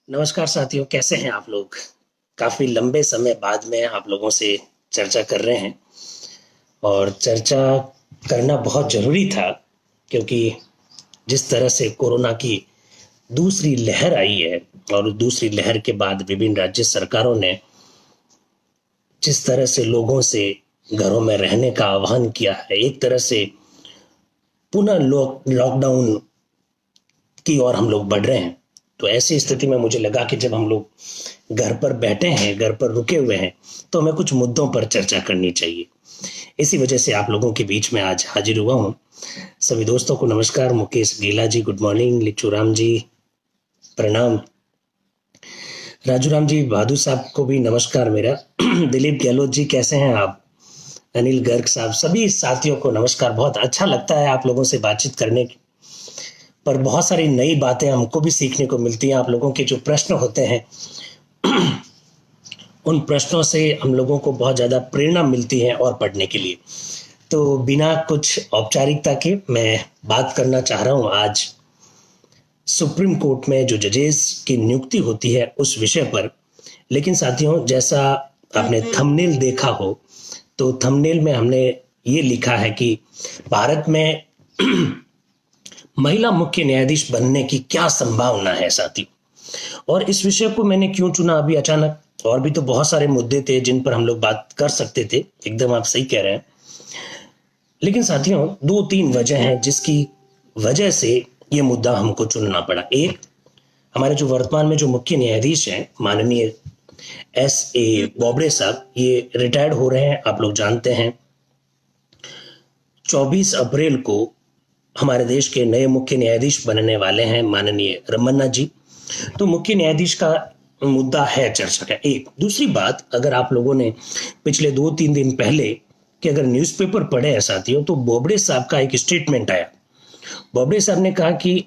नमस्कार साथियों, कैसे हैं आप लोग? काफ़ी लंबे समय बाद में आप लोगों से चर्चा कर रहे हैं और चर्चा करना बहुत ज़रूरी था क्योंकि जिस तरह से कोरोना की दूसरी लहर आई है और दूसरी लहर के बाद विभिन्न राज्य सरकारों ने जिस तरह से लोगों से घरों में रहने का आह्वान किया है, एक तरह से पुनः लॉकडाउन की ओर हम लोग बढ़ रहे हैं। तो ऐसी स्थिति में मुझे लगा कि जब हम लोग घर पर बैठे हैं, घर पर रुके हुए हैं, तो हमें कुछ मुद्दों पर चर्चा करनी चाहिए। इसी वजह से आप लोगों के बीच में आज हाजिर हुआ हूँ। सभी दोस्तों को नमस्कार। मुकेश गीला जी गुड मॉर्निंग, लिचू राम जी प्रणाम, राजू राम जी बहादुर साहब को भी नमस्कार मेरा। दिलीप गहलोत जी कैसे हैं आप? अनिल गर्ग साहब, सभी साथियों को नमस्कार। बहुत अच्छा लगता है आप लोगों से बातचीत करने पर, बहुत सारी नई बातें हमको भी सीखने को मिलती हैं। आप लोगों के जो प्रश्न होते हैं उन प्रश्नों से हम लोगों को बहुत ज़्यादा प्रेरणा मिलती है और पढ़ने के लिए। तो बिना कुछ औपचारिकता के मैं बात करना चाह रहा हूँ आज सुप्रीम कोर्ट में जो जजेस की नियुक्ति होती है उस विषय पर। लेकिन साथियों, जैसा आपने थंबनेल देखा हो, तो थंबनेल में हमने ये लिखा है कि भारत में महिला मुख्य न्यायाधीश बनने की क्या संभावना है साथी। और इस विषय को मैंने क्यों चुना अभी अचानक, और भी तो बहुत सारे मुद्दे थे जिन पर हम लोग बात कर सकते थे, एकदम आप सही कह रहे हैं। लेकिन साथियों, दो तीन वजह हैं जिसकी वजह से ये मुद्दा हमको चुनना पड़ा। एक, हमारे जो वर्तमान में जो मुख्य न्यायाधीश हैं माननीय S.A. बोबड़े साहब, ये रिटायर्ड हो रहे हैं। आप लोग जानते हैं 24 अप्रैल को हमारे देश के नए मुख्य न्यायाधीश बनने वाले हैं माननीय रमन्ना जी। तो मुख्य न्यायाधीश का मुद्दा है चर्चा का। एक दूसरी बात, अगर आप लोगों ने पिछले 2-3 दिन पहले कि अगर न्यूज़पेपर पढ़े हैं साथियों, तो बोबड़े साहब का एक स्टेटमेंट आया। बोबड़े साहब ने कहा कि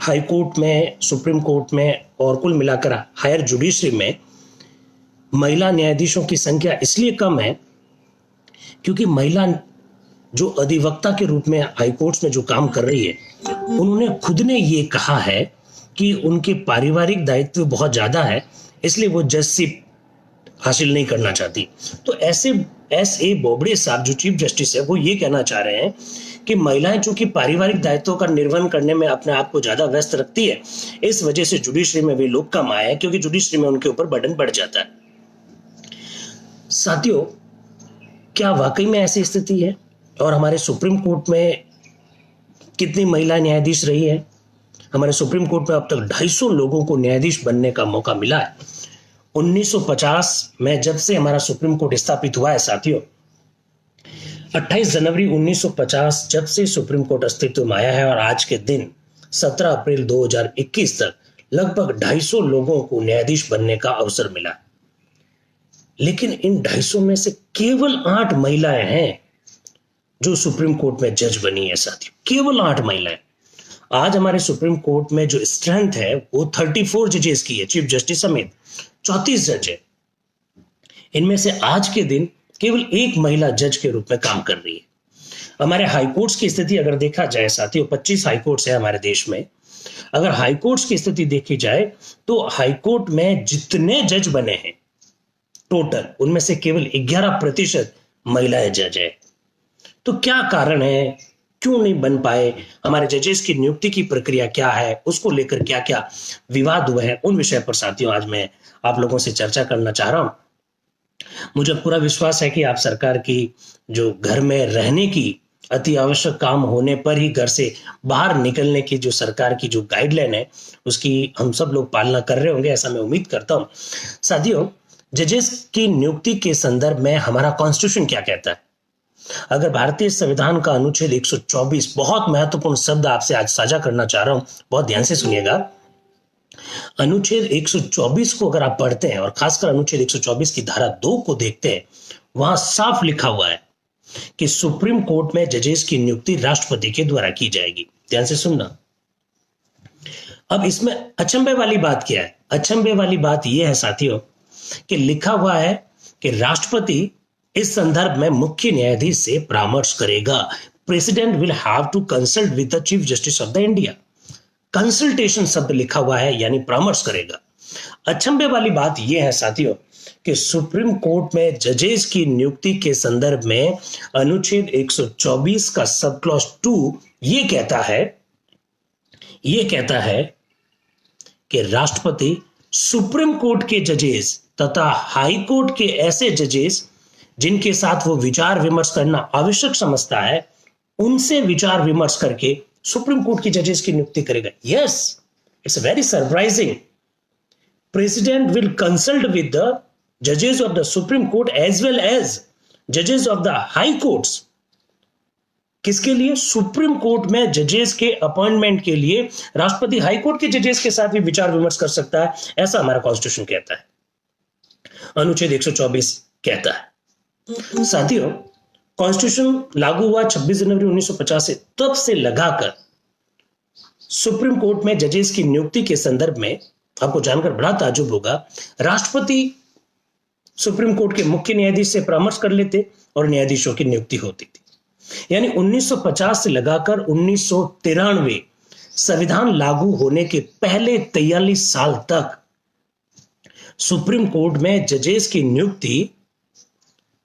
हाई कोर्ट में, सुप्रीम कोर्ट में और कुल मिलाकर हायर जुडिशरी में महिला न्यायाधीशों की संख्या इसलिए कम है क्योंकि महिला जो अधिवक्ता के रूप में हाई कोर्ट्स में जो काम कर रही है, उन्होंने खुद ने ये कहा है कि उनके पारिवारिक दायित्व बहुत ज्यादा है, इसलिए वो जजशिप हासिल नहीं करना चाहती। तो ऐसे S.A. बोबड़े साहब जो चीफ जस्टिस है, वो ये कहना चाह रहे हैं कि महिलाएं चूंकि पारिवारिक दायित्वों का निर्वहन करने में अपने आप को ज्यादा व्यस्त रखती है, इस वजह से जुडिशरी में भी लोग कम आए हैं क्योंकि जुडिशरी में उनके ऊपर बर्डन बढ़ जाता है। साथियों, क्या वाकई में ऐसी स्थिति है? और हमारे सुप्रीम कोर्ट में कितनी महिला न्यायाधीश रही है? हमारे सुप्रीम कोर्ट में अब तक 250 लोगों को न्यायाधीश बनने का मौका मिला है। 1950 में जब से हमारा सुप्रीम कोर्ट स्थापित हुआ है साथियों, 28 जनवरी 1950 जब से सुप्रीम कोर्ट अस्तित्व में आया है, और आज के दिन 17 अप्रैल 2021 तक लगभग 250 लोगों को न्यायाधीश बनने का अवसर मिला। लेकिन इन 250 में से केवल 8 महिलाएं हैं जो सुप्रीम कोर्ट में जज बनी है साथियों, केवल 8 महिलाएं। आज हमारे सुप्रीम कोर्ट में जो स्ट्रेंथ है वो 34 जजेस की है, चीफ जस्टिस समेत 34 जज है। इनमें से आज के दिन केवल एक महिला जज के रूप में काम कर रही है। हमारे हाई कोर्ट्स की स्थिति अगर देखा जाए साथियों, 25 हाई कोर्ट्स है हमारे देश में। अगर हाई कोर्ट्स की स्थिति देखी जाए तो हाई कोर्ट में जितने जज बने हैं टोटल, उनमें से केवल 11% महिलाएं जज है। तो क्या कारण है, क्यों नहीं बन पाए? हमारे जजेस की नियुक्ति की प्रक्रिया क्या है, उसको लेकर क्या क्या विवाद हुए हैं, उन विषय पर साथियों आज मैं आप लोगों से चर्चा करना चाह रहा हूं। मुझे पूरा विश्वास है कि आप सरकार की जो घर में रहने की अति आवश्यक काम होने पर ही घर से बाहर निकलने की जो सरकार की जो गाइडलाइन है, उसकी हम सब लोग पालना कर रहे होंगे, ऐसा मैं उम्मीद करता हूं। साथियों, जजेस की नियुक्ति के संदर्भ में हमारा कॉन्स्टिट्यूशन क्या कहता है? अगर भारतीय संविधान का अनुच्छेद 124, बहुत महत्वपूर्ण शब्द आपसे आज साझा करना चाह रहा हूं, बहुत ध्यान से सुनिएगा। अनुच्छेद 124 को अगर आप पढ़ते हैं और खासकर अनुच्छेद 124 की धारा 2 को देखते हैं, वहां साफ लिखा हुआ है कि सुप्रीम कोर्ट में जजेस की नियुक्ति राष्ट्रपति के द्वारा की जाएगी। ध्यान से सुनना। अब इसमें अचंभे वाली बात क्या है? अचंभे वाली बात यह है साथियों कि लिखा हुआ है कि राष्ट्रपति इस संदर्भ में मुख्य न्यायाधीश से परामर्श करेगा। President will have to consult with the chief justice of the India. Consultation शब्द लिखा हुआ है, यानी परामर्श करेगा। अचंभे वाली बात यह है साथियों कि सुप्रीम कोर्ट में जजेस की नियुक्ति के संदर्भ में अनुच्छेद 124 का सब क्लॉज 2 यह कहता है कि राष्ट्रपति सुप्रीम कोर्ट के जजेस तथा हाई कोर्ट के ऐसे जजेस जिनके साथ वो विचार विमर्श करना आवश्यक समझता है, उनसे विचार विमर्श करके सुप्रीम कोर्ट की जजेस की नियुक्ति करेगा। Yes, it's very surprising. President will consult with the जजेस of the supreme court as well as जजेस ऑफ द हाई कोर्ट्स। किसके लिए? सुप्रीम कोर्ट में जजेस के अपॉइंटमेंट के लिए राष्ट्रपति हाई कोर्ट के जजेस के साथ भी विचार विमर्श कर सकता है, ऐसा हमारा कॉन्स्टिट्यूशन कहता है, अनुच्छेद 124 कहता है। साथियों, कॉन्स्टिट्यूशन लागू हुआ 26 जनवरी 1950 से, तब से लगाकर सुप्रीम कोर्ट में जजेस की नियुक्ति के संदर्भ में आपको जानकर बड़ा ताज्जुब होगा, राष्ट्रपति सुप्रीम कोर्ट के मुख्य न्यायाधीश से परामर्श कर लेते और न्यायाधीशों की नियुक्ति होती थी। यानी 1950 से लगाकर 1993 संविधान लागू होने के पहले 43 साल तक सुप्रीम कोर्ट में जजेस की नियुक्ति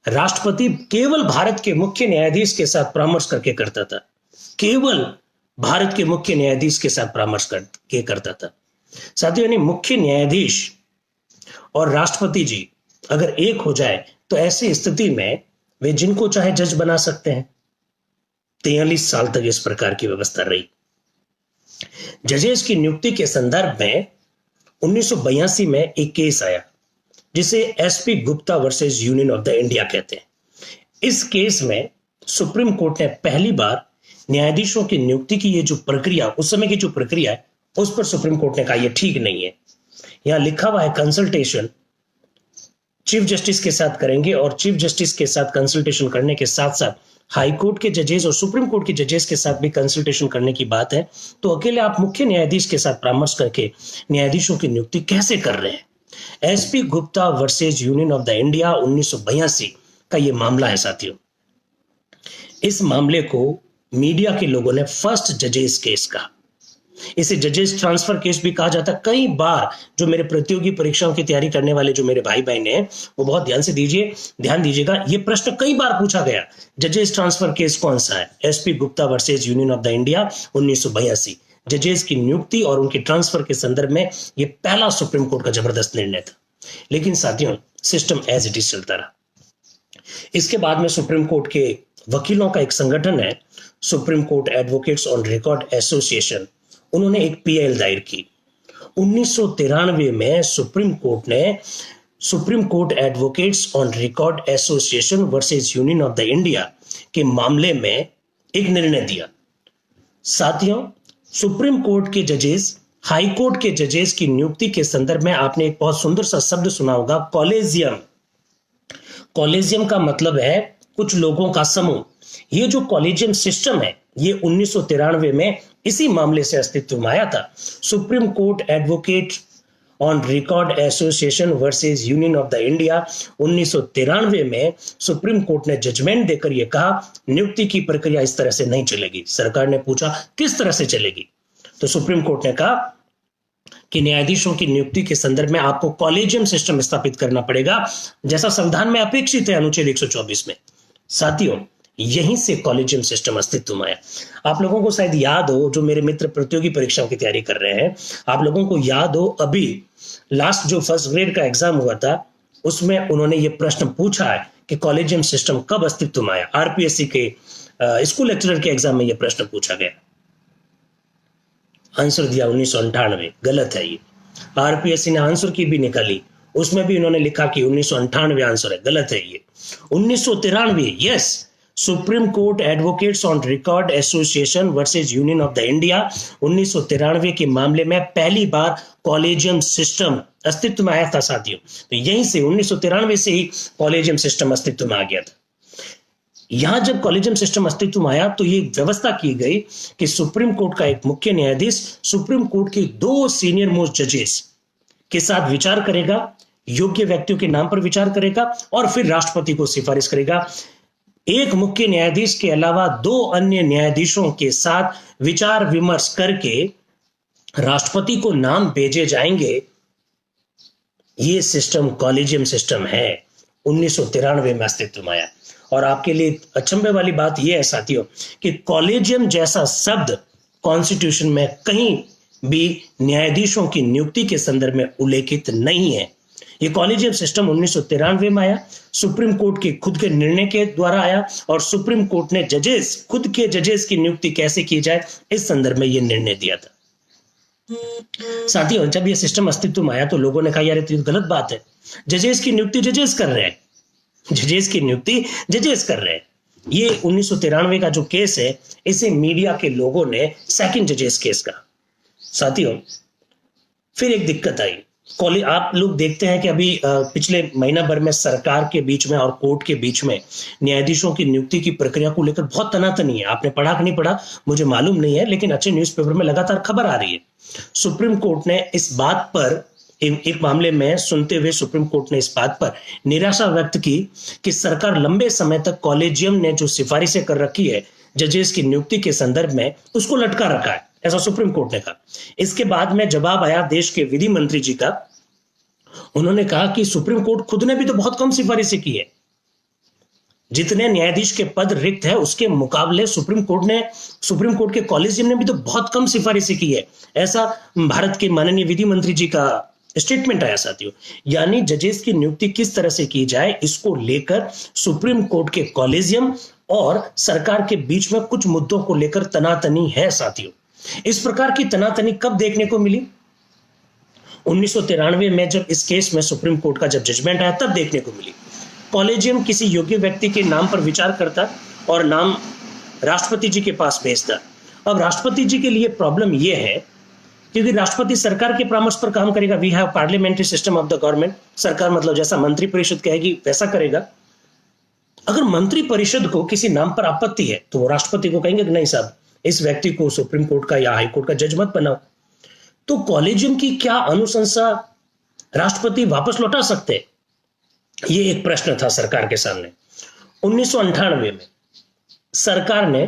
राष्ट्रपति केवल भारत के मुख्य न्यायाधीश के साथ परामर्श करके करता था। केवल भारत के मुख्य न्यायाधीश के साथ परामर्श करके करता था। साथियों, यानी मुख्य न्यायाधीश और राष्ट्रपति जी अगर एक हो जाए तो ऐसी स्थिति में वे जिनको चाहे जज बना सकते हैं। 43 साल तक इस प्रकार की व्यवस्था रही। जजेस की नियुक्ति के संदर्भ में 1982 में एक केस आया जिसे SP Gupta versus union of the India कहते हैं। इस केस में सुप्रीम कोर्ट ने पहली बार न्यायाधीशों की नियुक्ति की ये जो प्रक्रिया, उस समय की जो प्रक्रिया है, उस पर सुप्रीम कोर्ट ने कहा यह ठीक नहीं है। यहां लिखा हुआ है कंसल्टेशन चीफ जस्टिस के साथ करेंगे और चीफ जस्टिस के साथ कंसल्टेशन करने के साथ साथ हाई कोर्ट के जजेस और सुप्रीम कोर्ट के जजेस के साथ भी कंसल्टेशन करने की बात है। तो अकेले आप मुख्य न्यायाधीश के साथ परामर्श करके न्यायाधीशों की नियुक्ति कैसे कर रहे हैं? SP Gupta versus union of the India 1982 का यह मामला है साथियों। इस मामले को मीडिया के लोगों ने फर्स्ट जजेस केस कहा। इसे जजेस ट्रांसफर केस भी कहा जाता है। कई बार जो मेरे प्रतियोगी परीक्षाओं की तैयारी करने वाले जो मेरे भाई बहन हैं, वो बहुत ध्यान दीजिएगा, ये प्रश्न कई बार पूछा गया, जजेस ट्रांसफर केस कौन सा है? SP Gupta versus union of the India 1982। जजेस की नियुक्ति और उनके ट्रांसफर के संदर्भ में यह पहला सुप्रीम कोर्ट का जबरदस्त निर्णय था। लेकिन साथियों, सिस्टम एज इट इज चलता रहा। इसके बाद में सुप्रीम कोर्ट के वकीलों का एक संगठन है, supreme court advocates on record association, उन्होंने एक पीआईएल दायर की। 1993 में सुप्रीम कोर्ट ने supreme court advocates on record association versus union of the India के मामले में एक निर्णय दिया। साथियों, सुप्रीम कोर्ट के जजेस, हाई कोर्ट के जजेस की नियुक्ति के संदर्भ में आपने एक बहुत सुंदर सा शब्द सुना होगा, कॉलेजियम। कॉलेजियम का मतलब है कुछ लोगों का समूह। ये जो कॉलेजियम सिस्टम है, ये 1993 में इसी मामले से अस्तित्व में आया था। Supreme court advocate on record association versus union of the India 1993 में सुप्रीम कोर्ट ने जजमेंट देकर यह कहा, नियुक्ति की प्रक्रिया इस तरह से नहीं चलेगी। सरकार ने पूछा किस तरह से चलेगी, तो सुप्रीम कोर्ट ने कहा कि न्यायाधीशों की नियुक्ति के संदर्भ में आपको कॉलेजियम सिस्टम स्थापित करना पड़ेगा, जैसा संविधान में अपेक्षित है अनुच्छेद 124 में। साथियों, यहीं से कॉलेजियम सिस्टम अस्तित्व में आया। आप लोगों को शायद याद हो, जो मेरे मित्र प्रतियोगी परीक्षाओं की तैयारी कर रहे हैं, आप लोगों को याद हो, अभी लास्ट जो फर्स्ट ग्रेड का एग्जाम हुआ था, उसमें उन्होंने ये प्रश्न पूछा है कि कॉलेजियम सिस्टम कब अस्तित्व में आया। आरपीएससी के स्कूल लेक्चरर के एग्जाम में यह प्रश्न पूछा गया। आंसर दिया 1998। गलत है ये। आरपीएससी ने आंसर की भी निकाली, उसमें भी उन्होंने लिखा कि 1998 आंसर है। गलत है ये। 1993, yes, supreme court advocates on record association versus union of the India 1993 के मामले में पहली बार कॉलेजियम सिस्टम अस्तित्व में आया था साथियों। तो यहीं से 1993 से ही कॉलेजियम सिस्टम अस्तित्व में आ गया था। यहां जब कॉलेजियम सिस्टम अस्तित्व में आया तो ये व्यवस्था की गई कि सुप्रीम कोर्ट का एक मुख्य न्यायाधीश सुप्रीम कोर्ट के 2 सीनियर मोस्ट जजेस के साथ विचार करेगा, योग्य व्यक्तियों के नाम पर विचार करेगा और फिर राष्ट्रपति को सिफारिश करेगा। एक मुख्य न्यायाधीश के अलावा 2 अन्य न्यायाधीशों के साथ विचार विमर्श करके राष्ट्रपति को नाम भेजे जाएंगे, ये सिस्टम कॉलेजियम सिस्टम है, 1993 में अस्तित्व में आया। और आपके लिए अचंभे वाली बात यह है साथियों कि कॉलेजियम जैसा शब्द कॉन्स्टिट्यूशन में कहीं भी न्यायाधीशों की नियुक्ति के संदर्भ में उल्लेखित नहीं है। ये कॉलेजियम सिस्टम 1993 में आया, सुप्रीम कोर्ट के खुद के निर्णय के द्वारा आया, और सुप्रीम कोर्ट ने जजेस, खुद के जजेस की नियुक्ति कैसे की जाए इस संदर्भ में यह निर्णय दिया था। साथियों, जब यह सिस्टम अस्तित्व में आया तो लोगों ने कहा यार ये गलत बात है, जजेस की नियुक्ति जजेस कर रहे हैं, जजेस की नियुक्ति जजेस कर रहे हैं। ये 1993 का जो केस है, इसे मीडिया के लोगों ने सेकंड जजेस केस कहा। साथियों, फिर एक दिक्कत आई। आप लोग देखते हैं कि अभी पिछले महीना भर में सरकार के बीच में और कोर्ट के बीच में न्यायाधीशों की नियुक्ति की प्रक्रिया को लेकर बहुत तनातनी है। आपने पढ़ा कि नहीं पढ़ा मुझे मालूम नहीं है, लेकिन अच्छे न्यूज़पेपर में लगातार खबर आ रही है। सुप्रीम कोर्ट ने इस बात पर एक मामले में सुनते हुए सुप्रीम कोर्ट ने इस बात पर निराशा व्यक्त की कि सरकार लंबे समय तक कॉलेजियम ने जो सिफारिशें कर रखी है जजेस की नियुक्ति के संदर्भ में, उसको लटका रखा है, ऐसा सुप्रीम कोर्ट ने कहा। इसके बाद में जवाब आया देश के विधि मंत्री जी का। उन्होंने कहा कि सुप्रीम कोर्ट खुद ने भी तो बहुत कम सिफारिशें की है, जितने न्यायाधीश के पद रिक्त है उसके मुकाबले सुप्रीम कोर्ट के कॉलेजियम ने भी तो बहुत कम सिफारिशें की है। ऐसा भारत के माननीय विधि मंत्री जी का स्टेटमेंट आया साथियों। यानी जजेस की नियुक्ति किस तरह से की जाए, इसको लेकर सुप्रीम कोर्ट के कॉलेजियम और सरकार के बीच में कुछ मुद्दों को लेकर तनातनी है साथियों। इस प्रकार की तनातनी कब देखने को मिली? 1993 में जब इस केस में सुप्रीम कोर्ट का जब जजमेंट आया तब देखने को मिली। कॉलेजियम किसी योग्य व्यक्ति के नाम पर विचार करता और नाम राष्ट्रपति जी के पास भेजता। अब राष्ट्रपति जी के लिए प्रॉब्लम यह है क्योंकि राष्ट्रपति सरकार के परामर्श पर काम करेगा। We have parliamentary system of the government. सरकार मतलब जैसा मंत्री परिषद कहेगी वैसा करेगा। अगर मंत्री परिषद को किसी नाम पर आपत्ति है तो वो राष्ट्रपति को कहेंगे कि नहीं साहब, इस व्यक्ति को सुप्रीम कोर्ट का या हाई कोर्ट का जज मत बनाओ। तो कॉलेजियम की क्या अनुशंसा राष्ट्रपति वापस लौटा सकते? ये एक प्रश्न था सरकार के सामने। 1998 में सरकार ने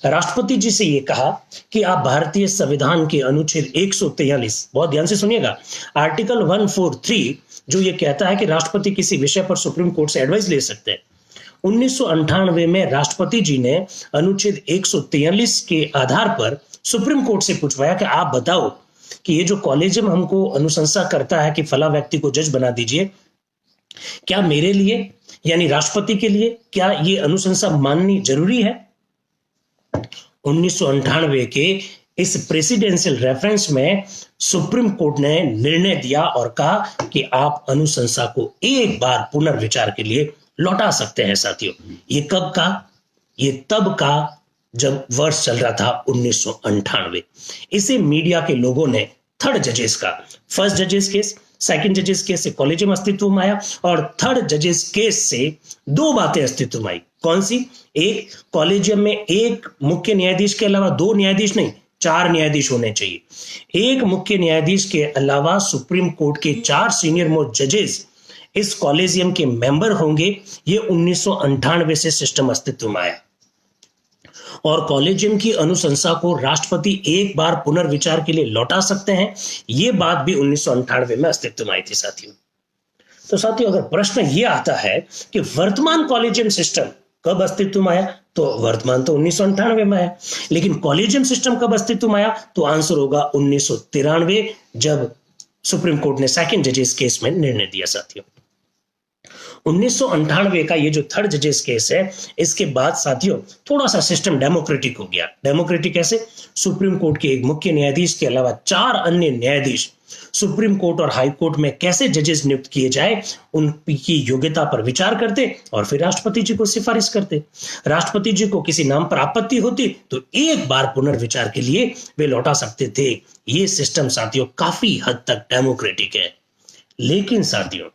राष्ट्रपति जी से यह कहा कि आप भारतीय संविधान के अनुच्छेद 143, बहुत ध्यान से सुनिएगा, आर्टिकल 143 जो ये कहता है कि राष्ट्रपति किसी विषय पर सुप्रीम कोर्ट से एडवाइस ले सकते हैं। 1998 में राष्ट्रपति जी ने अनुच्छेद 143 के आधार पर सुप्रीम कोर्ट से पूछवाया कि आप बताओ कि ये जो कॉलेजियम हमको अनुशंसा करता है कि फला व्यक्ति को जज बना दीजिए, क्या मेरे लिए यानी राष्ट्रपति के लिए क्या ये अनुशंसा माननी जरूरी है? 1998 के इस प्रेसिडेंशियल रेफरेंस में सुप्रीम कोर्ट ने निर्णय दिया और कहा कि आप अनुशंसा को एक बार पुनर्विचार के लिए लौटा सकते हैं साथियों। ये कब का? ये तब का जब वर्ष चल रहा था 1998। इसे मीडिया के लोगों ने थर्ड जजेस का, फर्स्ट जजेस केस, सेकंड जजेस केस से कॉलेजियम अस्तित्व में आया और थर्ड जजेस केस से दो बातें अस्तित्व में आई। कौन सी? एक, कॉलेजियम में एक मुख्य न्यायाधीश के अलावा दो न्यायाधीश नहीं, 4 न्यायाधीश होने चाहिए। एक मुख्य न्यायाधीश के अलावा सुप्रीम कोर्ट के 4 सीनियर मोस्ट जजेस इस कॉलेजियम के मेंबर होंगे। ये 1998 से सिस्टम अस्तित्व में आया और कॉलेजियम की अनुशंसा को राष्ट्रपति एक बार पुनर्विचार के लिए लौटा सकते हैं। यह बात भी 1998 में अस्तित्व में आई थी साथियों। तो साथियों, अगर प्रश्न यह आता है कि वर्तमान कॉलेजियम सिस्टम कब अस्तित्व में आया, तो वर्तमान तो 1998 में आया, लेकिन कॉलेजियम सिस्टम कब अस्तित्व में आया, तो आंसर होगा 1993 जब सुप्रीम कोर्ट ने सेकंड जजेस केस में निर्णय दिया साथियों। 1998 का ये जो थर्ड जजेस केस है, इसके बाद साथियों थोड़ा सा सिस्टम डेमोक्रेटिक हो गया। डेमोक्रेटिक कैसे? सुप्रीम कोर्ट के एक मुख्य न्यायाधीश के अलावा 4 अन्य न्यायाधीश सुप्रीम कोर्ट और हाई कोर्ट में कैसे जजेस नियुक्त किए जाए, उनकी योग्यता पर विचार करते और फिर राष्ट्रपति जी को सिफारिश करते। राष्ट्रपति जी को किसी नाम पर आपत्ति होती तो एक बार पुनर्विचार के लिए वे लौटा सकते थे। ये सिस्टम साथियों काफी हद तक डेमोक्रेटिक है। लेकिन साथियों,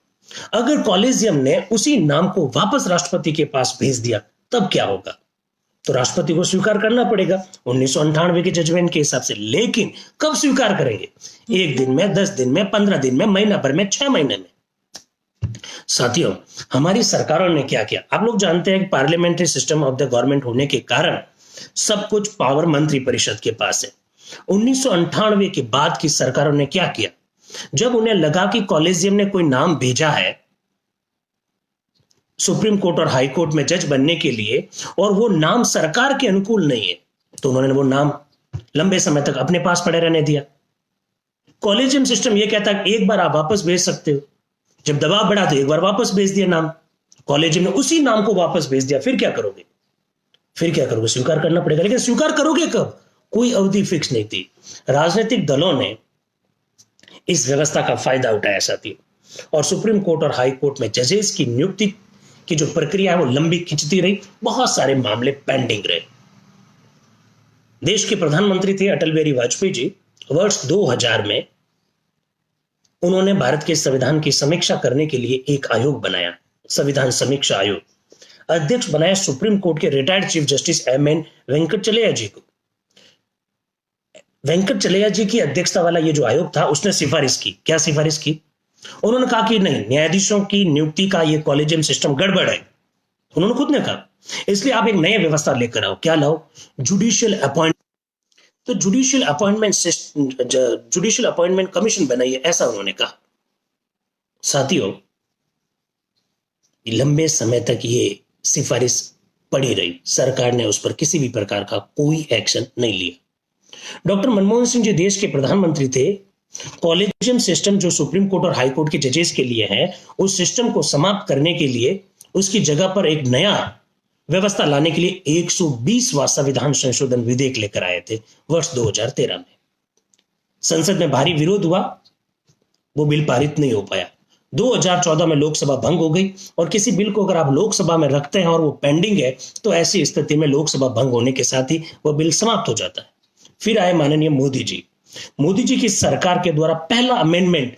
अगर कॉलेजियम ने उसी नाम को वापस राष्ट्रपति के पास भेज दिया तब क्या होगा? तो राष्ट्रपति को स्वीकार करना पड़ेगा 1998 के जजमेंट के हिसाब से। लेकिन कब स्वीकार करेंगे? 1 दिन में, 10 दिन में, 15 दिन में, महीना भर में, 6 महीने में। साथियों, हमारी सरकारों ने क्या किया? आप लोग जानते हैं कि parliamentary system of the government होने के कारण सब कुछ पावर मंत्री परिषद के पास है। 1998 के बाद की सरकारों ने क्या किया, जब उन्हें लगा कि कॉलेजियम ने कोई नाम भेजा है सुप्रीम कोर्ट और हाई कोर्ट में जज बनने के लिए और वो नाम सरकार के अनुकूल नहीं है, तो उन्होंने वो नाम लंबे समय तक अपने पास पड़े रहने दिया। कॉलेजियम सिस्टम ये कहता है एक बार आप वापस भेज सकते हो, जब दबाव बढ़ा तो एक बार वापस भेज दिया नाम, कॉलेजियम ने उसी नाम को वापस भेज दिया। फिर क्या करोगे? फिर क्या करोगे? स्वीकार करना पड़ेगा। लेकिन स्वीकार करोगे कब? कोई अवधि फिक्स नहीं थी। राजनीतिक दलों ने इस व्यवस्था का फायदा उठाया साथियों, और सुप्रीम कोर्ट और हाई कोर्ट में जजेस की नियुक्ति की जो प्रक्रिया है वो लंबी खिंचती रही, बहुत सारे मामले पेंडिंग रहे। देश के प्रधानमंत्री थे अटल बिहारी वाजपेयी जी। वर्ष 2000 में उन्होंने भारत के संविधान की समीक्षा करने के लिए एक आयोग बनाया, संविधान समीक्षा आयोग। अध्यक्ष बनाया सुप्रीम कोर्ट के retired chief justice M N. Venkatachaliah ji को। वेंकटचलैया जी की अध्यक्षता वाला ये जो आयोग था, उसने सिफारिश की। क्या सिफारिश की? उन्होंने कहा कि नहीं, न्यायाधीशों की नियुक्ति का ये कॉलेजियम सिस्टम गड़बड़ है। उन्होंने खुद ने कहा, इसलिए आप एक नई व्यवस्था लेकर आओ। क्या लाओ? Judicial appointment. तो जुडिशियल अपॉइंटमेंट कमीशन बनाइए, ऐसा उन्होंने कहा। साथियों, लंबे समय तक ये सिफारिश पड़ी रही, सरकार ने उस पर किसी भी प्रकार का कोई एक्शन नहीं लिया। डॉक्टर मनमोहन सिंह जी देश के प्रधानमंत्री थे। कॉलेजियम सिस्टम जो सुप्रीम कोर्ट और हाई कोर्ट के जजेस के लिए है, उस सिस्टम को समाप्त करने के लिए उसकी जगह पर एक नया व्यवस्था लाने के लिए 120वां संविधान संशोधन विधेयक लेकर आए थे वर्ष 2013 में। संसद में भारी विरोध हुआ, वो बिल पारित नहीं हो पाया। 2014 में लोकसभा भंग हो गई, और किसी बिल को अगर आप लोकसभा में रखते हैं और वो पेंडिंग है, तो ऐसी स्थिति में लोकसभा भंग होने के साथ ही वो बिल समाप्त हो जाता है। फिर आए माननीय मोदी जी। मोदी जी की सरकार के द्वारा पहला अमेंडमेंट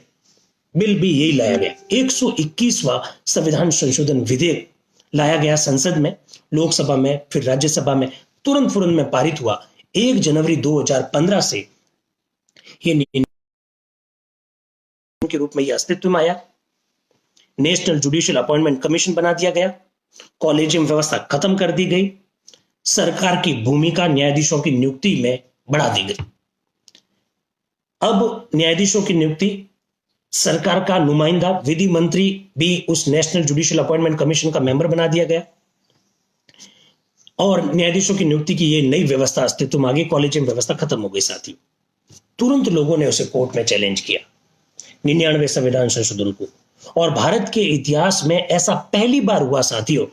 बिल भी यही लाया गया। 121वां संविधान संशोधन विधेयक लाया गया संसद में, लोकसभा में, फिर राज्यसभा में, तुरंत में पारित हुआ। 1 जनवरी 2015 से ये नियम के रूप में यह अस्तित्व में आया। नेशनल जुडिशियल अपॉइंटमेंट कमीशन बना दिया गया। कॉलेजियम व्यवस्था खत्म कर दी गई। सरकार की भूमिका न्यायाधीशों की नियुक्ति में बढ़ा दी गई। अब न्यायाधीशों की नियुक्ति, सरकार का नुमाइंदा विधि मंत्री भी उस नेशनल जुडिशियल अपॉइंटमेंट कमीशन का मेंबर बना दिया गया, और न्यायाधीशों की नियुक्ति की यह नई व्यवस्था अस्तित्व में आ गई। कॉलेजियम व्यवस्था खत्म हो गई। साथी, तुरंत लोगों ने उसे कोर्ट में चैलेंज किया, 99वें संविधान संशोधन को। और भारत के इतिहास में ऐसा पहली बार हुआ साथियों,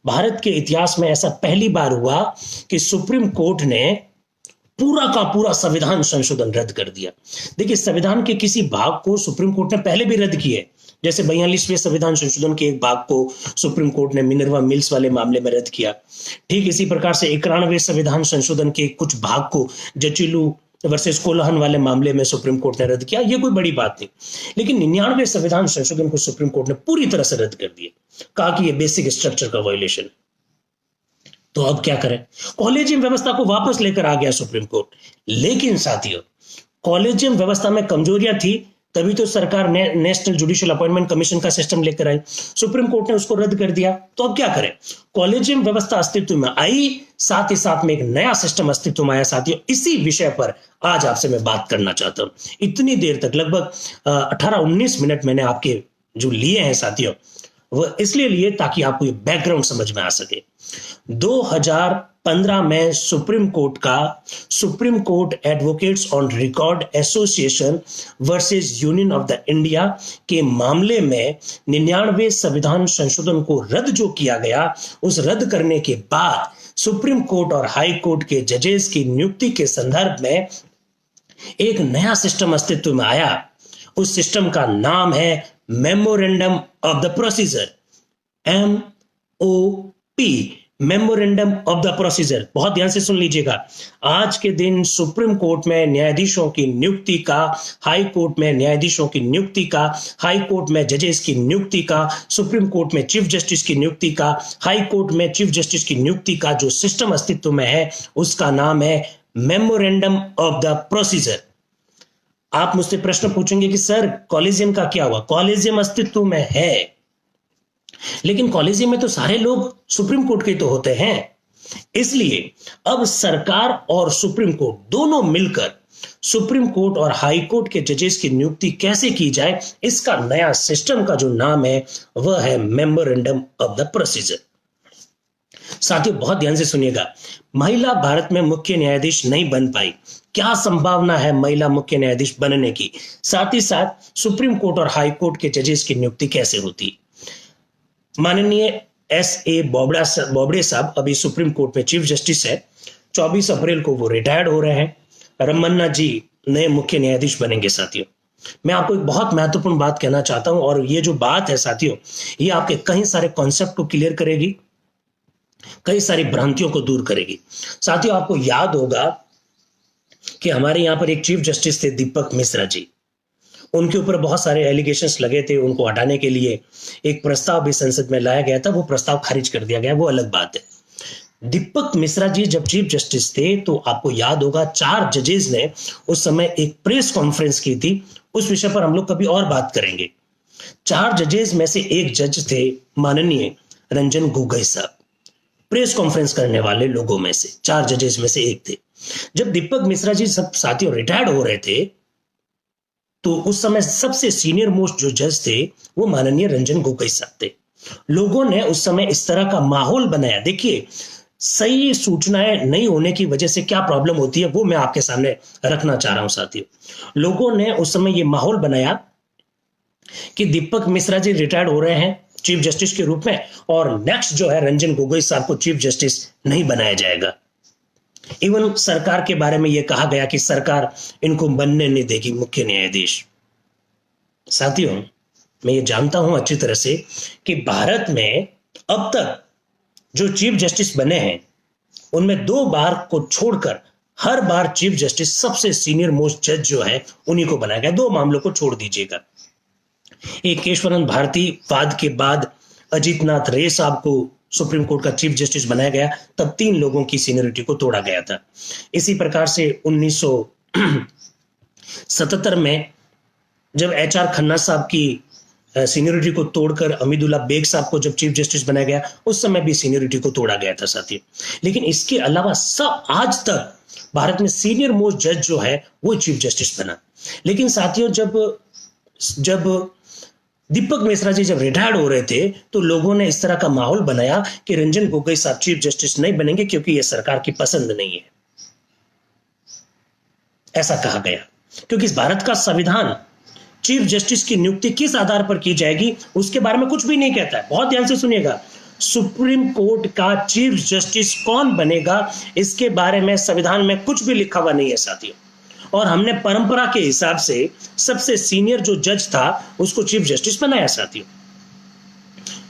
भारत के इतिहास में ऐसा पहली बार हुआ कि सुप्रीम कोर्ट ने पूरा का पूरा संविधान संशोधन रद्द कर दिया। देखिए, संविधान के किसी भाग को सुप्रीम कोर्ट ने पहले भी रद्द किए, जैसे 42वें संविधान संशोधन के एक भाग को सुप्रीम कोर्ट ने मिनर्वा मिल्स वाले मामले में रद्द किया। ठीक इसी प्रकार से 91वें संविधान संशोधन के कुछ भाग को जचिलू वर्सेस कोल्हान वाले मामले में सुप्रीम कोर्ट ने रद्द किया। यह कोई बड़ी बात नहीं, लेकिन 99वें संविधान संशोधन को सुप्रीम कोर्ट ने पूरी तरह से रद्द कर दिया, कहा कि यह बेसिक स्ट्रक्चर का वायोलेशन है। तो अब क्या करें? कॉलेजियम व्यवस्था को वापस लेकर आ गया सुप्रीम कोर्ट। लेकिन साथियों, कॉलेजियम व्यवस्था में कमजोरियां थी, तभी तो सरकार ने नेशनल जुडिशियल अपॉइंटमेंट कमीशन का सिस्टम लेकर आई। सुप्रीम कोर्ट ने उसको रद्द कर दिया। तो अब क्या करें? कॉलेजियम व्यवस्था अस्तित्व में आई, साथ ही साथ में एक नया सिस्टम अस्तित्व में आया। साथियों, इसी विषय पर आज आपसे मैं बात करना चाहता हूं। इतनी देर तक, लगभग 18-19 मिनट मैंने आपके जो लिए हैं साथियों, वह इसलिए लिए ताकि आपको ये बैकग्राउंड समझ में आ सके। 2015 में supreme court advocates on record association versus union of the India के मामले में 99वें संविधान संशोधन को रद्द जो किया गया, उस रद्द करने के बाद सुप्रीम कोर्ट और हाई कोर्ट के जजेस की नियुक्ति के संदर्भ में एक नया सिस्टम अस्तित्व में आया। उस सिस्टम का नाम है memorandum of the procedure, MOP, memorandum of the procedure. बहुत ध्यान से सुन लीजिएगा। आज के दिन सुप्रीम कोर्ट में न्यायाधीशों की नियुक्ति का, हाई कोर्ट में न्यायाधीशों की नियुक्ति का, हाई कोर्ट में जजेस की नियुक्ति का, सुप्रीम कोर्ट में चीफ जस्टिस की नियुक्ति का, हाई कोर्ट में चीफ जस्टिस की नियुक्ति का जो सिस्टम अस्तित्व में है, उसका नाम है मेमोरेंडम ऑफ द प्रोसीजर। आप मुझसे प्रश्न पूछेंगे कि सर कॉलेजियम का क्या हुआ? कॉलेजियम अस्तित्व में है, लेकिन कॉलेजियम में तो सारे लोग सुप्रीम कोर्ट के तो होते हैं। इसलिए अब सरकार और सुप्रीम कोर्ट दोनों मिलकर सुप्रीम कोर्ट और हाई कोर्ट के जजेस की नियुक्ति कैसे की जाए, इसका नया सिस्टम का जो नाम है वह है मेमोरेंडम ऑफ द प्रोसीजर। साथियों बहुत ध्यान से सुनिएगा, महिला भारत में मुख्य न्यायाधीश नहीं बन पाई, क्या संभावना है महिला मुख्य न्यायाधीश बनने की, साथ ही साथ सुप्रीम कोर्ट और हाई कोर्ट के जजेस की नियुक्ति कैसे होती। माननीय S.A. बोबड़े साहब अभी सुप्रीम कोर्ट में चीफ जस्टिस है, 24 अप्रैल को वो रिटायर्ड हो रहे हैं। रमन्ना जी नए मुख्य न्यायाधीश बनेंगे। साथियों मैं आपको एक बहुत महत्वपूर्ण बात कहना चाहता हूं, और ये जो बात है साथियों, ये आपके कई सारे कॉन्सेप्ट को क्लियर करेगी, कई सारी भ्रांतियों को दूर करेगी। साथियों आपको याद होगा कि हमारे यहां पर एक चीफ जस्टिस थे दीपक मिश्रा जी, उनके ऊपर बहुत सारे एलिगेशंस लगे थे, उनको हटाने के लिए एक प्रस्ताव भी संसद में लाया गया था, वो प्रस्ताव खारिज कर दिया गया, वो अलग बात है। दीपक मिश्रा जी जब चीफ जस्टिस थे तो आपको याद होगा 4 जजेस ने उस समय एक प्रेस कॉन्फ्रेंस की थी, उस विषय पर हम लोग कभी और बात करेंगे। 4 जजेस में से एक जज थे माननीय रंजन गोगोई साहब, प्रेस कॉन्फ्रेंस करने वाले लोगों में से 4 जजेस में से एक थे। जब दीपक मिश्रा जी सब साथियों रिटायर्ड हो रहे थे तो उस समय सबसे सीनियर मोस्ट जो जज थे वो माननीय रंजन गोगोई साहब थे। लोगों ने उस समय इस तरह का माहौल बनाया, देखिए सही सूचनाएं नहीं होने की वजह से क्या प्रॉब्लम होती है वो मैं आपके सामने रखना चाह रहा हूं। साथियों लोगों ने उस समय ये माहौल बनाया कि दीपक मिश्रा जी रिटायर्ड हो रहे हैं चीफ जस्टिस के रूप में, और नेक्स्ट जो है रंजन गोगोई साहब को चीफ जस्टिस नहीं बनाया जाएगा। इवन सरकार के बारे में यह कहा गया कि सरकार इनको बनने नहीं देगी मुख्य न्यायाधीश। साथियों मैं ये जानता हूं अच्छी तरह से कि भारत में अब तक जो चीफ जस्टिस बने हैं उनमें 2 बार को छोड़कर हर बार चीफ जस्टिस सबसे सीनियर मोस्ट जज जो है उन्हीं को बनाया गया। 2 मामलों को छोड़ दीजिएगा, एक केशवरन भारती वाद के बाद अजीत नाथ रे साहब को सुप्रीम कोर्ट का चीफ जस्टिस बनाया गया, तब 3 लोगों की सीनियरिटी को तोड़ा गया था। इसी प्रकार से 1977 में जब HR खन्ना साहब की सीनियरिटी को तोड़कर अमीदुल्ला बेग साहब को जब चीफ जस्टिस बनाया गया, उस समय भी सीनियरिटी को तोड़ा गया था साथियों। लेकिन इसके अलावा सब आज तक भारत में सीनियर मोस्ट जज जो है वो चीफ जस्टिस बना। लेकिन साथियों जब दीपक मिश्रा जी जब रिटायर्ड हो रहे थे तो लोगों ने इस तरह का माहौल बनाया कि रंजन गोगोई साहब चीफ जस्टिस नहीं बनेंगे क्योंकि यह सरकार की पसंद नहीं है, ऐसा कहा गया। क्योंकि इस भारत का संविधान चीफ जस्टिस की नियुक्ति किस आधार पर की जाएगी उसके बारे में कुछ भी नहीं कहता है। बहुत ध्यान से सुनिएगा, सुप्रीम कोर्ट का चीफ जस्टिस कौन बनेगा इसके बारे में संविधान में कुछ भी लिखा हुआ नहीं है साथियों। और हमने परंपरा के हिसाब से सबसे सीनियर जो जज था उसको चीफ जस्टिस बनाया साथियों।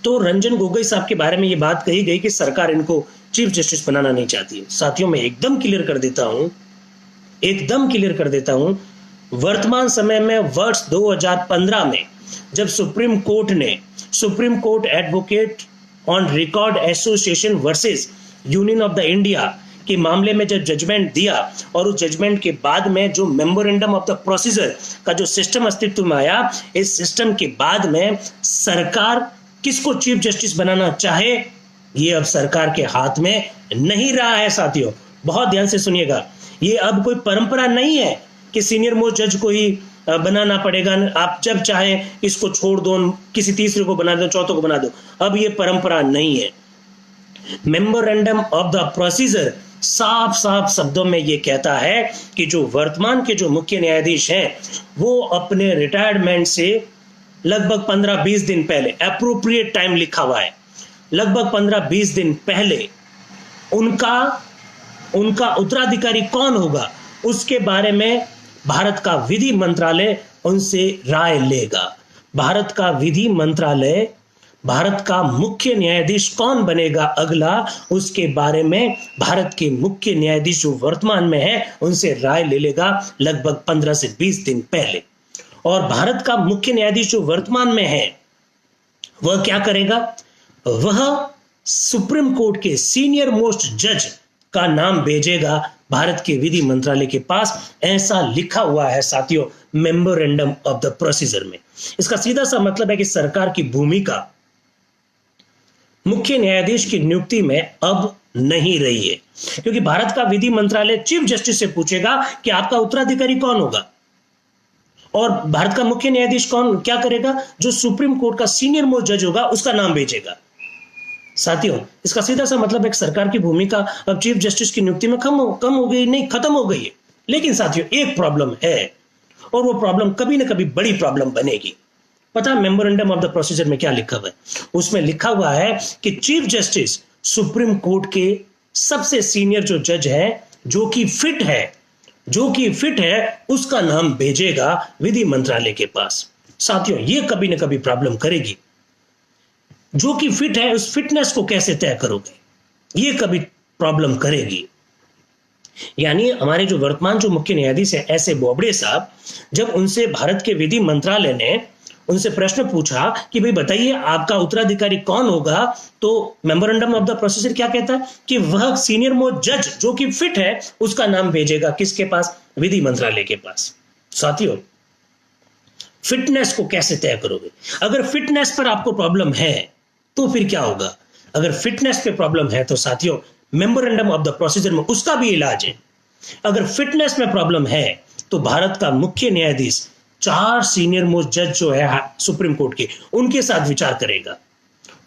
तो रंजन गोगोई साहब के बारे में यह बात कही गई कि सरकार इनको चीफ जस्टिस बनाना नहीं चाहती है। साथियों मैं एकदम क्लियर कर देता हूं, वर्तमान समय में वर्ष 2015 में जब supreme court advocate on record association versus union of the India के मामले में जब जजमेंट दिया, और उस जजमेंट के बाद में जो मेमोरेंडम ऑफ द प्रोसीजर का जो सिस्टम अस्तित्व में आया, इस सिस्टम के बाद में सरकार किसको चीफ जस्टिस बनाना चाहे ये अब सरकार के हाथ में नहीं रहा है साथियों। बहुत ध्यान से सुनिएगा, ये अब कोई परंपरा नहीं है कि सीनियर मोस्ट जज को ही बनाना पड़ेगा, आप जब चाहे इसको छोड़ दो, किसी तीसरे को बना दो, चौथे को बना दो, अब ये परंपरा नहीं है। मेमोरेंडम ऑफ द प्रोसीजर साफ साफ शब्दों में ये कहता है कि जो वर्तमान के जो मुख्य न्यायाधीश हैं वो अपने रिटायरमेंट से लगभग 15-20 दिन पहले, एप्रोप्रिएट टाइम लिखा हुआ है, लगभग 15-20 दिन पहले उनका उत्तराधिकारी कौन होगा उसके बारे में भारत का विधि मंत्रालय उनसे राय लेगा। भारत का विधि मंत्रालय भारत का मुख्य न्यायाधीश कौन बनेगा अगला, उसके बारे में भारत के मुख्य न्यायाधीश जो वर्तमान में है उनसे राय ले लेगा लगभग 15 से 20 दिन पहले। और भारत का मुख्य न्यायाधीश जो वर्तमान में है वह क्या करेगा, वह सुप्रीम कोर्ट के सीनियर मोस्ट जज का नाम भेजेगा भारत के विधि मंत्रालय के पास। ऐसा लिखा हुआ है साथियों मेमोरेंडम ऑफ द प्रोसीजर में। इसका सीधा सा मतलब है कि सरकार की भूमिका मुख्य न्यायाधीश की नियुक्ति में अब नहीं रही है, क्योंकि भारत का विधि मंत्रालय चीफ जस्टिस से पूछेगा कि आपका उत्तराधिकारी कौन होगा, और भारत का मुख्य न्यायाधीश कौन क्या करेगा, जो सुप्रीम कोर्ट का सीनियर मोस्ट जज होगा उसका नाम भेजेगा। साथियों, इसका सीधा सा मतलब एक सरकार की भूमिका अब चीफ जस्टिस की नियुक्ति में कम हो गई, नहीं खत्म हो गई है। लेकिन साथियों, एक प्रॉब्लम है, और वो प्रॉब्लम कभी ना कभी बड़ी प्रॉब्लम बनेगी। पता मेमोरेंडम ऑफ द प्रोसीजर में क्या लिखा हुआ है? उसमें लिखा हुआ है कि चीफ जस्टिस सुप्रीम कोर्ट के सबसे सीनियर जो जज है, जो कि फिट है, उसका नाम भेजेगा विधि मंत्रालय के पास। साथियों, ये कभी ना कभी प्रॉब्लम करेगी। जो कि फिट है, उस फिटनेस को कैसे तय करोगे, ये कभी प्रॉब्लम करेगी। यानी हमारे जो वर्तमान जो मुख्य न्यायाधीश है ऐसे बोबड़े साहब, जब उनसे भारत के विधि मंत्रालय ने उनसे प्रश्न पूछा कि भाई बताइए आपका उत्तराधिकारी कौन होगा, तो मेमोरेंडम ऑफ द प्रोसीजर क्या कहता है कि वह सीनियर मोस्ट जज जो कि फिट है उसका नाम भेजेगा किसके पास, विधि मंत्रालय के पास। साथियों, फिटनेस को कैसे तय करोगे? अगर फिटनेस पर आपको प्रॉब्लम है तो फिर क्या होगा? अगर फिटनेस पे प्रॉब्लम है तो साथियों, मेमोरेंडम ऑफ द प्रोसीजर में उसका भी इलाज है। अगर फिटनेस में प्रॉब्लम है तो भारत का मुख्य न्यायाधीश 4 सीनियर मोस्ट जज जो है सुप्रीम कोर्ट के, उनके साथ विचार करेगा,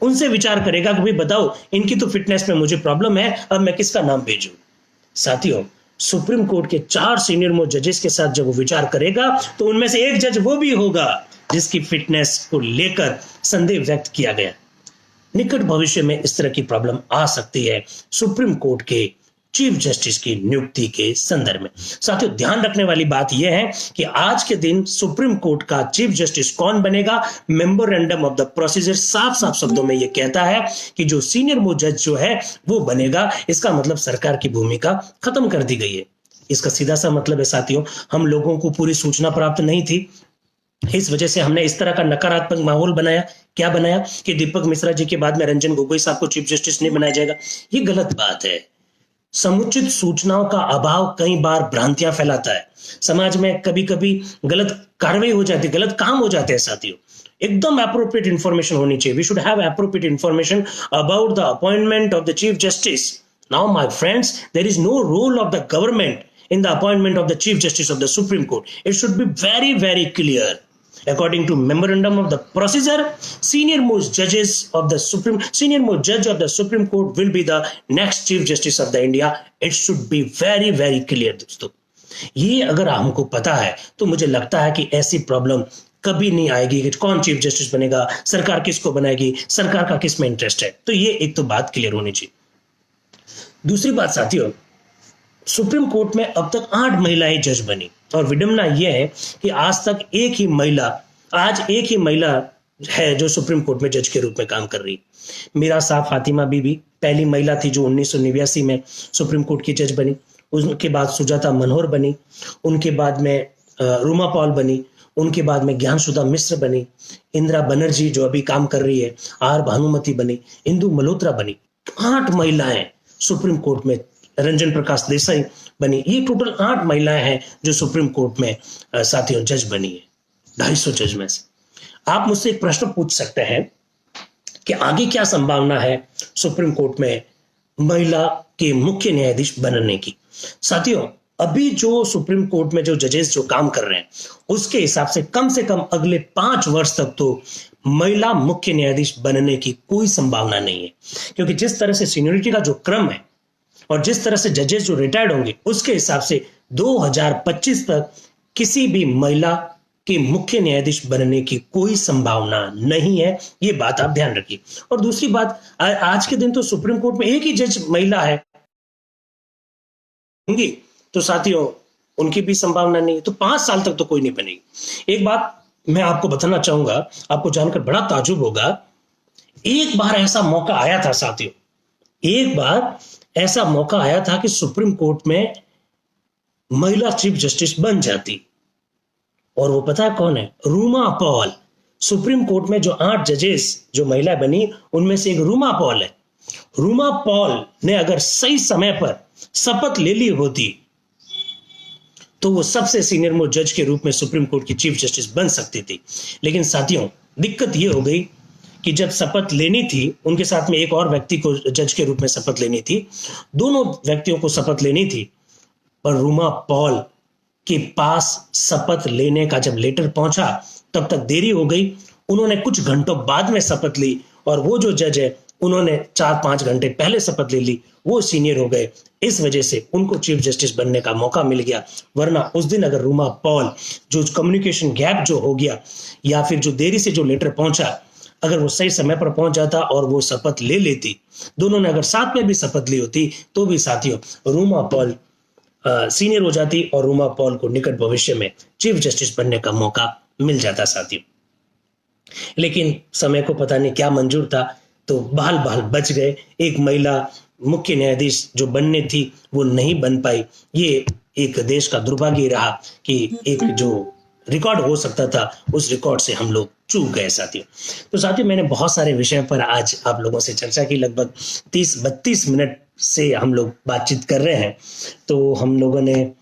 उनसे विचार करेगा कि भाई बताओ इनकी तो फिटनेस में मुझे प्रॉब्लम है, अब मैं किसका नाम भेजूं। साथियों, सुप्रीम कोर्ट के 4 सीनियर मोस्ट जजेस के साथ जब वो विचार करेगा तो उनमें से एक जज वो भी होगा जिसकी फिटनेस को लेकर संदेह व्यक्त किया गया। निकट भविष्य में इस तरह की प्रॉब्लम आ सकती है सुप्रीम कोर्ट के चीफ जस्टिस की नियुक्ति के संदर्भ में। साथियों, ध्यान रखने वाली बात यह है कि आज के दिन सुप्रीम कोर्ट का चीफ जस्टिस कौन बनेगा, मेमोरेंडम ऑफ द प्रोसीजर साफ साफ शब्दों में यह कहता है कि जो सीनियर मोस्ट जज जो है वो बनेगा। इसका मतलब सरकार की भूमिका खत्म कर दी गई है। इसका सीधा सा मतलब है साथियों, हम लोगों को पूरी सूचना प्राप्त नहीं थी, इस वजह से हमने इस तरह का नकारात्मक माहौल बनाया। क्या बनाया कि दीपक मिश्रा जी के बाद में रंजन गोगोई साहब को चीफ जस्टिस नहीं बनाया जाएगा। ये गलत बात है। समुचित सूचनाओं का अभाव कई बार भ्रांतियां फैलाता है। समाज में कभी कभी गलत कार्रवाई हो जाती है, गलत काम हो जाते हैं। साथियों, एकदम एप्रोप्रिएट इंफॉर्मेशन होनी चाहिए। We should have appropriate information about the appointment of the chief justice. Now my friends, there is no role of the government in the appointment of the chief justice of the supreme court. It should be very very clear. According to memorandum of the procedure, senior most judge of the supreme court will be the next chief justice of the India. It should be very very clear दोस्तों। ये अगर हमको पता है तो मुझे लगता है कि ऐसी प्रॉब्लम कभी नहीं आएगी कि कौन चीफ जस्टिस बनेगा, सरकार किसको बनाएगी, सरकार का किस में इंटरेस्ट है। तो ये एक तो बात क्लियर होनी चाहिए। दूसरी बात साथियों, सुप्रीम कोर्ट में अब तक 8 महिलाएं जज बनी, और विडंबना यह है कि आज एक ही महिला है जो सुप्रीम कोर्ट में जज के रूप में काम कर रही। मीरा साहब फातिमा बीबी पहली महिला थी जो 1989 में सुप्रीम कोर्ट की जज बनी। उनके बाद सुजाता मनोहर बनी, उनके बाद में रूमा पॉल बनी, उनके बाद में ज्ञानसुधा मिश्र बनी, इंदिरा बनर्जी जो अभी काम कर रही है, आर भानुमति बनी, इंदु मल्होत्रा बनी। 8 महिलाएं सुप्रीम कोर्ट में, रंजन प्रकाश देसाई बनी। ये टोटल 8 महिलाएं हैं जो सुप्रीम कोर्ट में साथियों जज बनी है, 250 जज में से। आप मुझसे एक प्रश्न पूछ सकते हैं कि आगे क्या संभावना है सुप्रीम कोर्ट में महिला के मुख्य न्यायाधीश बनने की। साथियों, अभी जो सुप्रीम कोर्ट में जो जजेस जो काम कर रहे हैं उसके हिसाब से कम अगले 5 वर्ष तक तो महिला मुख्य न्यायाधीश बनने की कोई संभावना नहीं है, क्योंकि जिस तरह से सीनियरिटी का जो क्रम है और जिस तरह से जजेस जो रिटायर्ड होंगे उसके हिसाब से 2025 तक किसी भी महिला के मुख्य न्यायाधीश बनने की कोई संभावना नहीं है। ये बात आप ध्यान रखिए। और दूसरी बात, आज के दिन तो सुप्रीम कोर्ट में एक ही जज महिला है होंगी, तो साथियों उनकी भी संभावना नहीं है, तो 5 साल तक तो कोई नहीं बनेगी। एक बात मैं आपको बताना चाहूंगा, आपको जानकर बड़ा ताजुब होगा। एक बार ऐसा मौका आया था साथियों, एक बार ऐसा मौका आया था कि सुप्रीम कोर्ट में महिला चीफ जस्टिस बन जाती, और वो पता है कौन है? रूमा पॉल। सुप्रीम कोर्ट में जो 8 जजेस जो महिला बनी उनमें से एक रूमा पॉल है। रूमा पॉल ने अगर सही समय पर शपथ ले ली होती तो वो सबसे सीनियर मोस्ट जज के रूप में सुप्रीम कोर्ट की चीफ जस्टिस बन सकती थी। लेकिन साथियों, दिक्कत ये हो गई कि जब शपथ लेनी थी, उनके साथ में एक और व्यक्ति को जज के रूप में शपथ लेनी थी, दोनों व्यक्तियों को शपथ लेनी थी, पर रूमा पॉल के पास शपथ लेने का जब लेटर पहुंचा तब तक देरी हो गई। उन्होंने कुछ घंटों बाद में शपथ ली और वो जो जज है उन्होंने 4-5 घंटे पहले शपथ ले ली, वो सीनियर हो गए। इस वजह से उनको चीफ जस्टिस बनने का मौका मिल गया। वरना उस दिन अगर रूमा पॉल, जो कम्युनिकेशन गैप जो हो गया या फिर जो देरी से जो लेटर पहुंचा, अगर वो सही समय पर पहुंच जाता और वो शपथ ले लेती, दोनों ने अगर साथ में भी शपथ ली होती, तो भी साथियों रूमा पॉल सीनियर हो जाती और रूमा पॉल को निकट भविष्य में चीफ जस्टिस बनने का मौका मिल जाता साथियों। लेकिन समय को पता नहीं क्या मंजूर था, तो बहाल बहाल बच गए। एक महिला मुख्य न्यायाधीश जो बनने थी वो नहीं बन पाई। ये एक देश का दुर्भाग्य रहा कि एक जो रिकॉर्ड हो सकता था उस रिकॉर्ड से हम लोग चूक गए साथियों। तो साथियों, मैंने बहुत सारे विषयों पर आज आप लोगों से चर्चा की। लगभग 30-32 मिनट से हम लोग बातचीत कर रहे हैं। तो हम लोगों ने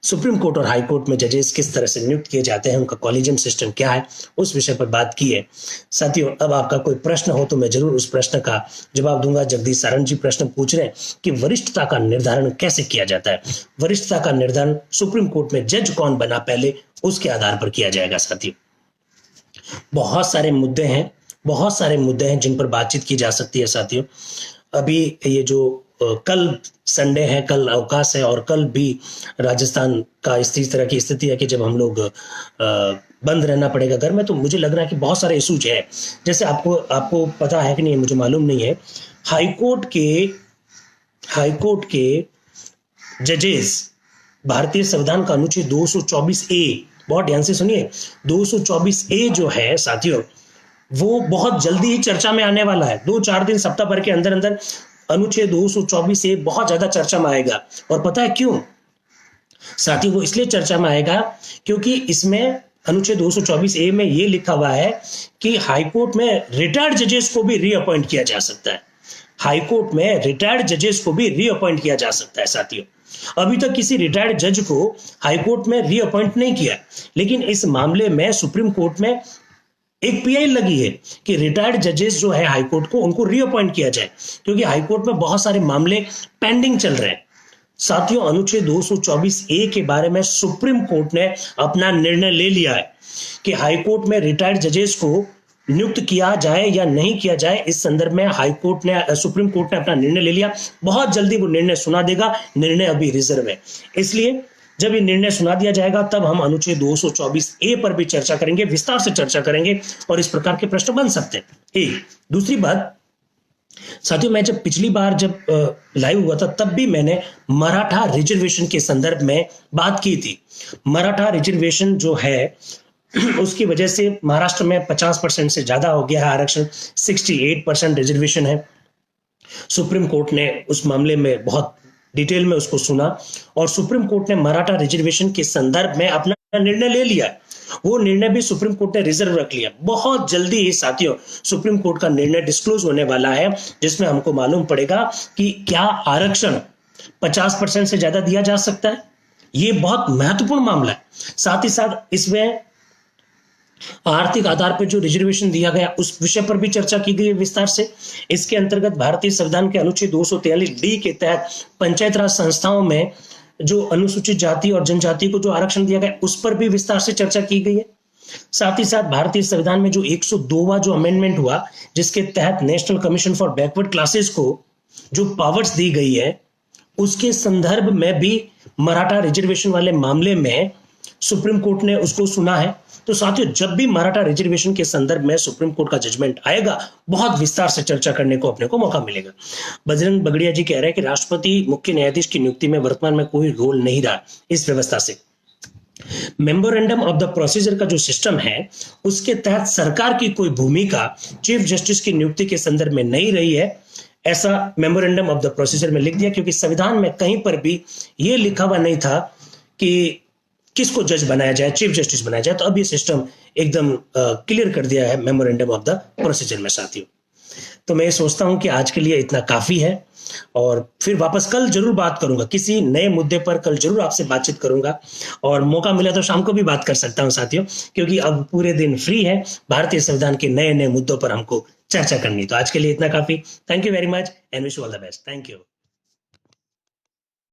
सुप्रीम कोर्ट और हाई कोर्ट में जजेस किस तरह से नियुक्त किए जाते हैं, उनका कॉलेजियम सिस्टम क्या है, उस विषय पर बात की है साथियों। अब आपका कोई प्रश्न हो तो मैं जरूर उस प्रश्न का जवाब दूंगा। जगदीश सारण जी प्रश्न पूछ रहे हैं कि वरिष्ठता का निर्धारण कैसे किया जाता है। वरिष्ठता का निर्धारण सुप्रीम कोर्ट में जज कौन बना पहले, उसके आधार पर किया जाएगा साथियों। बहुत सारे मुद्दे हैं जिन पर बातचीत की जा सकती है साथियों। अभी ये जो कल संडे है, कल अवकाश है और कल भी राजस्थान का इस तरह की स्थिति है कि जब हम लोग बंद रहना पड़ेगा घर में, तो मुझे लग रहा है कि बहुत सारे इशूज है। जैसे आपको पता है कि नहीं, मुझे मालूम नहीं है, हाई कोर्ट के जजेस भारतीय संविधान का अनुच्छेद 224A, बहुत ध्यान से सुनिए, 224A जो है साथियों, वो बहुत जल्दी ही चर्चा में आने वाला है। 2-4 दिन, सप्ताह भर के अंदर अंदर अनुच्छेद 224A बहुत ज्यादा चर्चा में आएगा। और पता है क्यों साथियों? वो इसलिए चर्चा में आएगा क्योंकि इसमें अनुच्छेद 224A में ये लिखा हुआ है कि हाईकोर्ट में रिटायर्ड जजेस को भी रीअपॉइंट किया जा सकता है। हाईकोर्ट में रिटायर्ड जजेस को भी रीअपॉइंट किया जा सकता है साथियों। अभी तक किसी रिटायर्ड जज को हाईकोर्ट में रीअपॉइंट नहीं किया, लेकिन इस मामले में सुप्रीम कोर्ट में एक पीआई लगी है कि रिटायर्ड जजेस जो है हाईकोर्ट को, उनको रीअपॉइंट किया जाए, क्योंकि हाईकोर्ट में बहुत सारे मामले पेंडिंग चल रहे हैं साथियों। अनुच्छेद 224A के बारे में सुप्रीम कोर्ट ने अपना निर्णय ले लिया है कि हाईकोर्ट में रिटायर्ड जजेस को नियुक्त किया जाए या नहीं किया जाए। इस संदर्भ में सुप्रीम कोर्ट ने अपना निर्णय ले लिया। बहुत जल्दी वो निर्णय सुना देगा। निर्णय अभी रिजर्व है, इसलिए जब ये निर्णय सुना दिया जाएगा तब हम अनुच्छेद 224A पर भी चर्चा करेंगे, विस्तार से चर्चा करेंगे और इस प्रकार के प्रश्न बन सकते हैं। एक दूसरी बात साथियों, मैं जब पिछली बार लाइव हुआ था तब भी मैंने मराठा रिजर्वेशन के संदर्भ में बात की थी। मराठा रिजर्वेशन जो है उसकी वजह से महाराष्ट्र में 50% से ज्यादा हो गया है आरक्षण, 68% रिजर्वेशन है। सुप्रीम कोर्ट ने उस मामले में बहुत डिटेल में उसको सुना और सुप्रीम कोर्ट ने मराठा रिजर्वेशन के संदर्भ में अपना निर्णय ले लिया। वो निर्णय भी सुप्रीम कोर्ट ने रिजर्व रख लिया। बहुत जल्दी ही साथियों सुप्रीम कोर्ट का निर्णय डिस्क्लोज होने वाला है, जिसमें हमको मालूम पड़ेगा कि क्या आरक्षण 50% से ज्यादा दिया जा सकता है। ये बहुत महत्वपूर्ण मामला है। साथ ही साथ इसमें आर्थिक आधार पर जो रिजर्वेशन दिया गया उस विषय पर भी चर्चा की गई है विस्तार से। इसके अंतर्गत भारतीय संविधान के अनुच्छेद 243D के तहत पंचायत राज संस्थाओं में जो अनुसूचित जाति और जनजाति को जो आरक्षण दिया गया उस पर भी विस्तार से चर्चा की गई है। साथ ही साथ भारतीय संविधान में जो 102वां जो अमेंडमेंट हुआ, जिसके तहत national commission for backward classes को जो पावर्स दी गई है, उसके संदर्भ में भी मराठा रिजर्वेशन वाले मामले में सुप्रीम कोर्ट ने उसको सुना है। तो साथियों, जब भी मराठा रिजर्वेशन के संदर्भ में सुप्रीम कोर्ट का जजमेंट आएगा, बहुत विस्तार से चर्चा करने को अपने को मौका मिलेगा। बजरंग बगड़िया जी कह रहे हैं कि राष्ट्रपति मुख्य न्यायाधीश की नियुक्ति में वर्तमान में कोई रोल नहीं रहा इस व्यवस्था से। मेमोरेंडम ऑफ द प्रोसीजर का जो सिस्टम है उसके तहत सरकार की कोई भूमिका चीफ जस्टिस की नियुक्ति के संदर्भ में नहीं रही है, ऐसा मेमोरेंडम ऑफ द प्रोसीजर में लिख दिया, क्योंकि संविधान में कहीं पर भी यह लिखा हुआ नहीं था कि किसको जज बनाया जाए, चीफ जस्टिस बनाया जाए। तो अब ये सिस्टम एकदम क्लियर कर दिया है मेमोरेंडम ऑफ द प्रोसीजर में साथियों। तो मैं सोचता हूं कि आज के लिए इतना काफी है, और फिर वापस कल जरूर बात करूंगा, किसी नए मुद्दे पर कल जरूर आपसे बातचीत करूंगा। और मौका मिला तो शाम को भी बात कर सकता हूं साथियों, क्योंकि अब पूरे दिन फ्री है। भारतीय संविधान के नए नए मुद्दों पर हमको चर्चा करनी, तो आज के लिए इतना काफी। Thank you very much and wish you all the best. Thank you.